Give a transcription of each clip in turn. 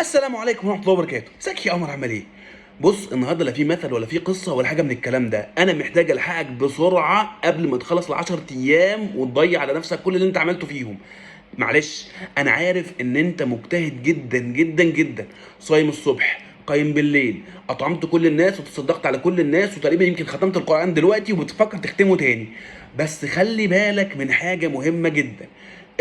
السلام عليكم ورحمه الله وبركاته. ازيك يا قمر، عامل ايه؟ بص، النهارده لا في مثل ولا في قصه ولا حاجه من الكلام ده. انا محتاج الحقك بسرعه قبل ما تخلص ال10 ايام وتضيع على نفسك كل اللي انت عملته فيهم. معلش، انا عارف ان انت مجتهد جدا جدا جدا، صايم الصبح قايم بالليل، اطعمت كل الناس وتصدقت على كل الناس، وتقريبا يمكن ختمت القرآن دلوقتي وبتفكر تختمه تاني. بس خلي بالك من حاجة مهمة جدا.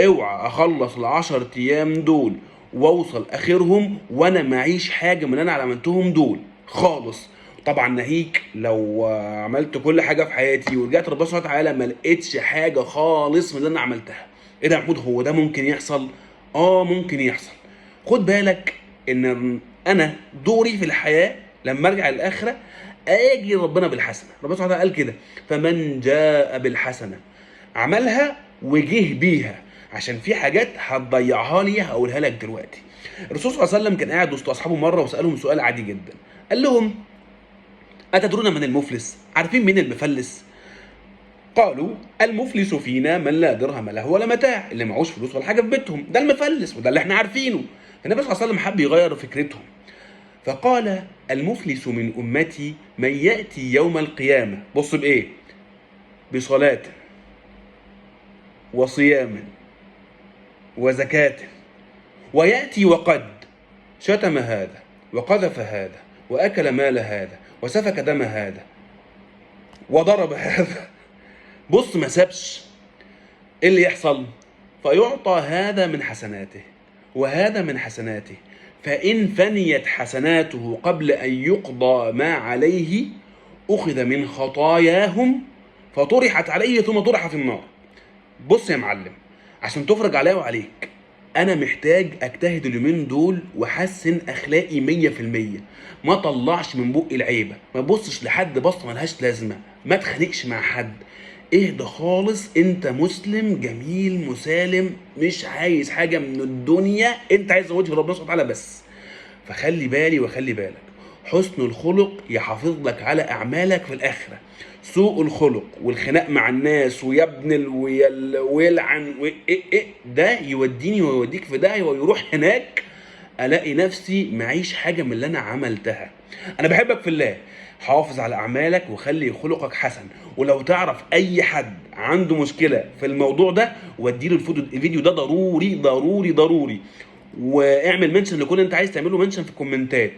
اوعى اخلص ال10 ايام دول واوصل اخرهم وانا معيش حاجة من اللي انا عملتهم دول خالص. طبعا ناهيك لو عملت كل حاجة في حياتي ورجعت ربنا سبحانه وتعالى ما لقيتش حاجة خالص من اللي انا عملتها. ايه ده يا محمود، هو ده ممكن يحصل؟ ممكن يحصل. خد بالك ان انا دوري في الحياه لما ارجع الاخره اجي ربنا بالحسنه. ربنا سبحانه وتعالى قال كده: فمن جاء بالحسنه عملها وجه بيها، عشان في حاجات هتضيعها لي هقولها لك دلوقتي. الرسول صلى الله عليه وسلم كان قاعد وسط اصحابه مره وسالهم سؤال عادي جدا. قال لهم: اتدرون من المفلس؟ عارفين مين المفلس؟ قالوا: المفلس فينا من لا درهم له ولا متاع، اللي معهوش فلوس ولا حاجه في بيتهم، ده المفلس وده اللي احنا عارفينه. النبي صلى الله عليه وسلم حب يغير فكرتهم فقال: المفلس من امتي من ياتي يوم القيامه، بص بايه؟ بصلاه وصيام وزكاه، وياتي وقد شتم هذا وقذف هذا واكل مال هذا وسفك دم هذا وضرب هذا. بص، ما سابش. ايه اللي يحصل؟ فيعطى هذا من حسناته وهذا من حسناته، فإن فنيت حسناته قبل أن يقضى ما عليه أخذ من خطاياهم فطرحت عليه ثم طرح في النار. بص يا معلم، عشان تفرج عليا وعليك أنا محتاج أجتهد اليومين دول وأحسن أخلاقي 100%. ما طلعش من بقي العيبة، ما بصش لحد بصة ملهاش لازمة، ما تخانقش مع حد، اهدى خالص. انت مسلم جميل مسالم، مش عايز حاجه من الدنيا، انت عايز وجه ربنا سبحانه وتعالى بس. فخلي بالي وخلي بالك، حسن الخلق يحافظ لك على اعمالك في الاخره. سوء الخلق والخناق مع الناس ويبني ويلعن ده يوديني ويوديك في داهيه، ويروح هناك الاقي نفسي معيش حاجه من اللي انا عملتها. انا بحبك في الله، حافظ على اعمالك وخلي خلقك حسن. ولو تعرف اي حد عنده مشكله في الموضوع ده وديله الفيديو ده ضروري ضروري ضروري، واعمل منشن لكل انت عايز تعمله منشن في الكومنتات.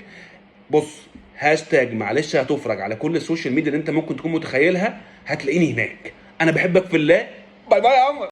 بص، هاشتاج معلش هتفرج على كل السوشيال ميديا اللي انت ممكن تكون متخيلها، هتلاقيني هناك. انا بحبك في الله. باي باي يا عمر.